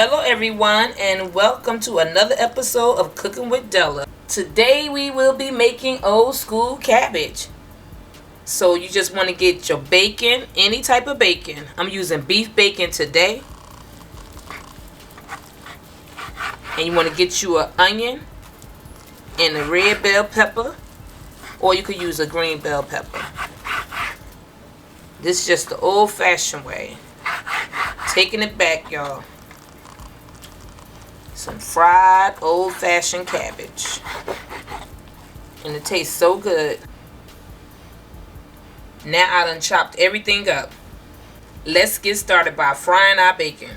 Hello everyone and welcome to another episode of Cooking with Della. Today we will be making old school cabbage. So you just want to get your bacon, any type of bacon. I'm using beef bacon today. And you want to get you an onion and a red bell pepper, or you could use a green bell pepper. This is just the old fashioned way. Taking it back, y'all. Some fried old fashioned cabbage. And it tastes so good. Now I done chopped everything up. Let's get started by frying our bacon.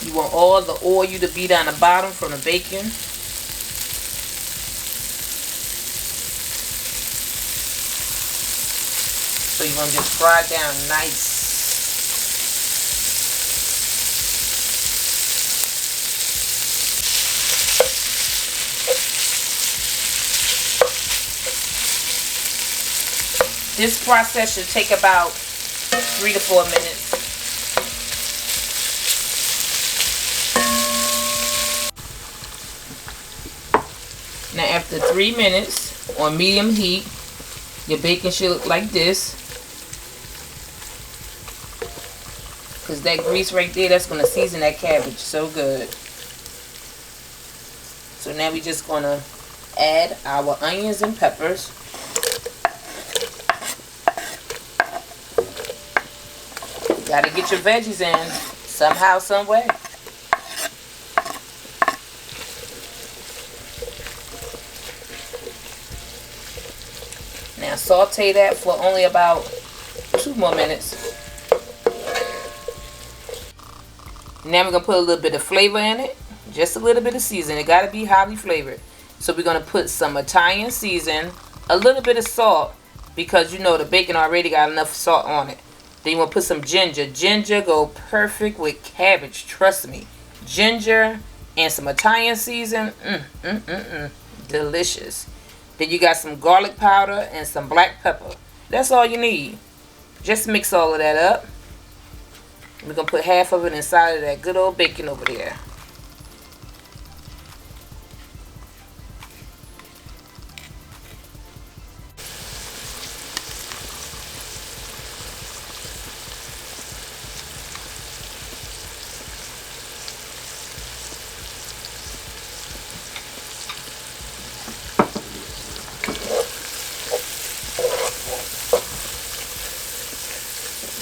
You want all the oil to be down the bottom from the bacon. So you want to just fry it down nice. This process should take about 3 to 4 minutes. Now after 3 minutes on medium heat, your bacon should look like this. Because that grease right there, that's going to season that cabbage so good. So now we're just going to add our onions and peppers. Gotta get your veggies in somehow, some way. Now saute that for only about 2 more minutes. Now we're gonna put a little bit of flavor in it, just a little bit of seasoning. It gotta be highly flavored. So we're gonna put some Italian season, a little bit of salt, because you know the bacon already got enough salt on it. Then you want to put some ginger. Ginger go perfect with cabbage. Trust me. Ginger and some Italian season. Delicious. Then you got some garlic powder and some black pepper. That's all you need. Just mix all of that up. We're going to put half of it inside of that good old bacon over there.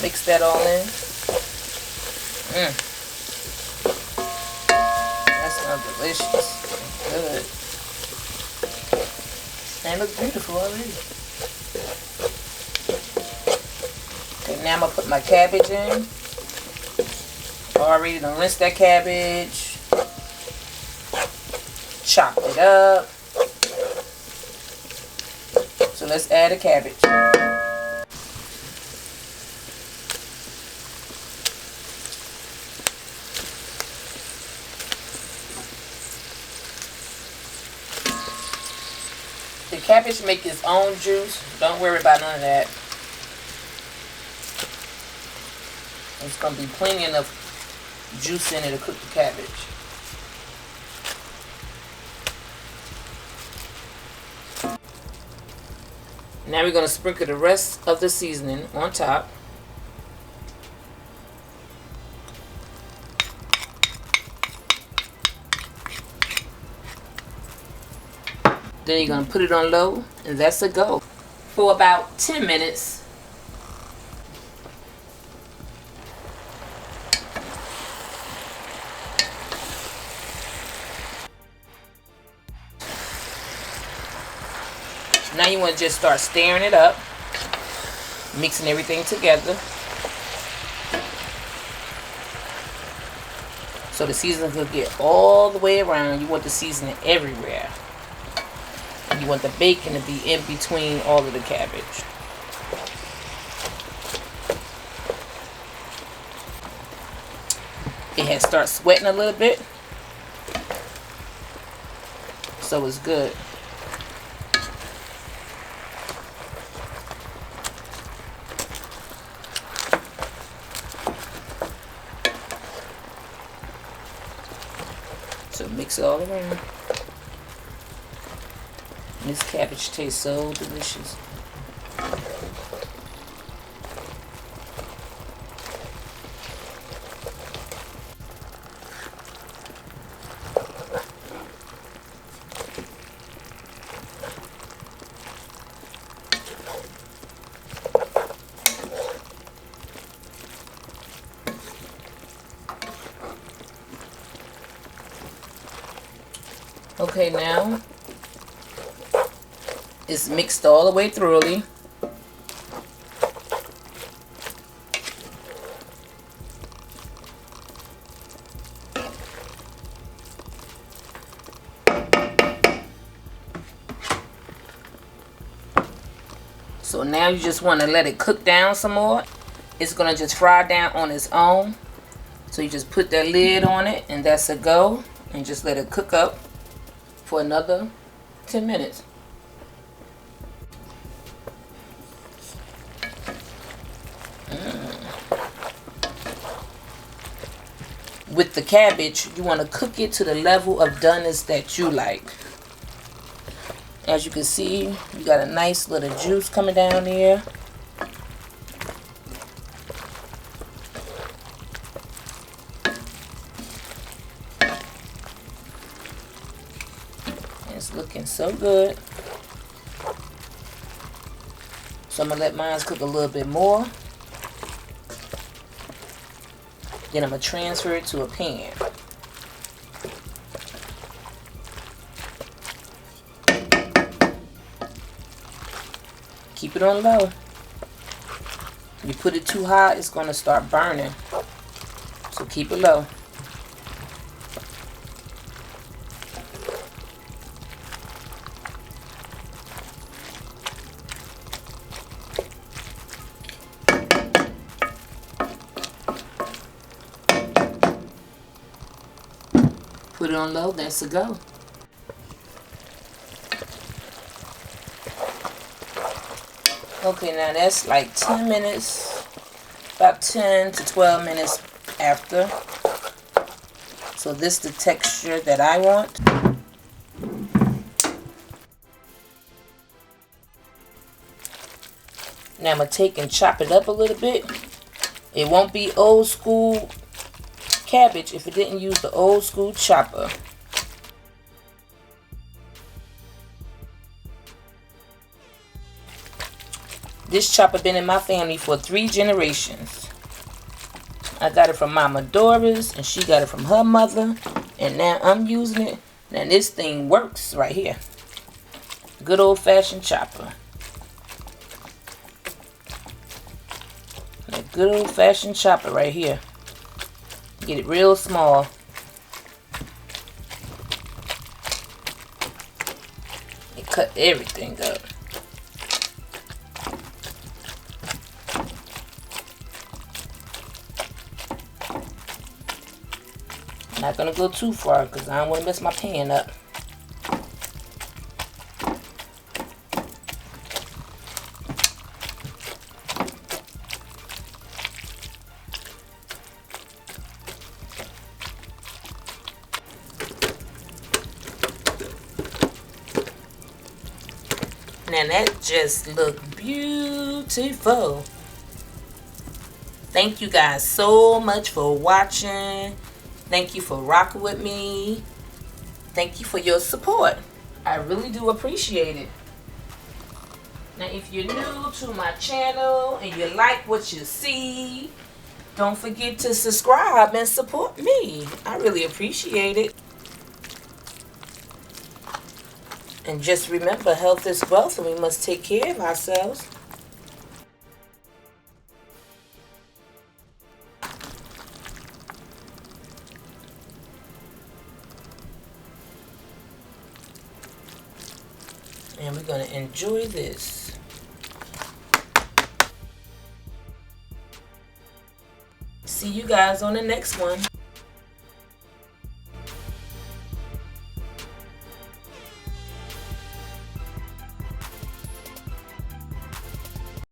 Mix that all in. That smells delicious. Good. And it looks beautiful already. Okay, now I'm going to put my cabbage in. Already done rinsed that cabbage. Chopped it up. So let's add the cabbage. The cabbage make its own juice. Don't worry about none of that. There's going to be plenty enough juice in it to cook the cabbage. Now we're going to sprinkle the rest of the seasoning on top. Then you're going to put it on low, and that's a go. For about 10 minutes. Now you want to just start stirring it up, mixing everything together. So the seasoning will get all the way around. You want the seasoning everywhere. You want the bacon to be in between all of the cabbage. It has started sweating a little bit. So it's good. So mix it all around. And this cabbage tastes so delicious. Okay, now it's mixed all the way thoroughly. So now you just want to let it cook down some more. It's going to just fry down on its own. So you just put that lid on it and that's a go. And just let it cook up for another 10 minutes. With the cabbage, you want to cook it to the level of doneness that you like. As you can see, you got a nice little juice coming down there. It's looking so good. So I'm going to let mine cook a little bit more. Then I'm going to transfer it to a pan. Keep it on low. If you put it too high, it's going to start burning. So keep it low. Put it on low, that's a go. Okay, now that's like 10 minutes, about 10 to 12 minutes after. So this is the texture that I want. Now I'm going to take and chop it up a little bit. It won't be old school cabbage if it didn't use the old school chopper. This chopper been in my family for 3 generations. I got it from Mama Doris, and she got it from her mother, and now I'm using it. Now this thing works right here. Good old-fashioned chopper. A good old-fashioned chopper right here. Get it real small. And cut everything up. Not gonna go too far because I don't want to mess my pan up. Now that just looked beautiful. Thank you guys so much for watching. Thank you for rocking with me. Thank you for your support. I really do appreciate it. Now if you're new to my channel and you like what you see, don't forget to subscribe and support me. I really appreciate it. And just remember, health is wealth and we must take care of ourselves. And we're going to enjoy this. See you guys on the next one.